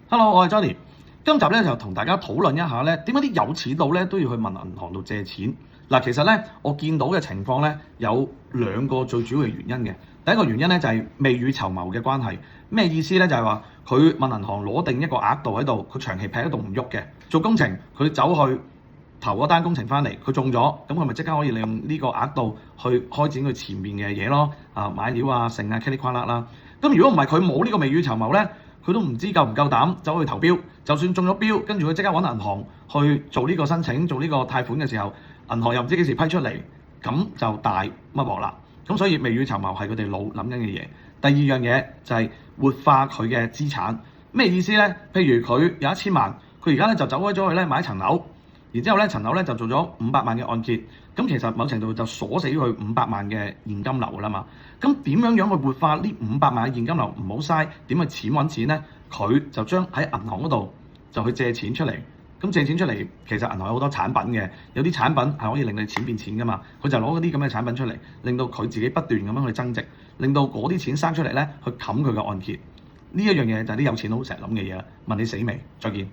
Hello，我係 Johnny。今集咧就同大家討論一下咧，點解啲有錢佬咧都要去問銀行度借錢？嗱，其實咧我見到嘅情況咧有兩個最主要嘅原因嘅。第一個原因咧就係未雨綢繆嘅關係。咩意思咧？就係話佢問銀行攞定一個額度喺度，佢長期劈喺度唔喐嘅。做工程佢走去投嗰單工程翻嚟，佢中咗，咁佢咪即刻可以利用呢個額度去開展佢前面嘅嘢咯。買料啊、剩啊、噼里啪啦啦。咁如果唔係佢冇呢個未雨綢繆咧，佢都唔知夠唔夠膽走去投標，就算中咗標，跟住佢即刻揾銀行去做呢個申請、做呢個貸款嘅時候，銀行又唔知幾時批出嚟，咁就大乜鑊啦。咁所以未雨綢繆係佢哋腦諗緊嘅嘢。第二樣嘢就係活化佢嘅資產。咩意思咧？譬如佢有1000萬，佢而家咧就走開咗去咧買一層樓，然之後咧層樓咧就做咗500萬嘅按揭，咁其實某程度就鎖死佢500萬嘅現金流㗎啦嘛。咁點樣去活化呢500萬嘅現金流唔好嘥？點去錢揾錢咧？佢就將喺銀行嗰度就去借錢出嚟。咁借錢出嚟，其實銀行有好多產品嘅，有啲產品係可以令你錢變錢㗎嘛。佢就攞嗰啲咁嘅產品出嚟，令到佢自己不斷咁樣去增值，令到嗰啲錢生出嚟咧去冚佢嘅按揭。呢一樣嘢就係啲有錢佬成日諗嘅嘢啦。問你死未？再見。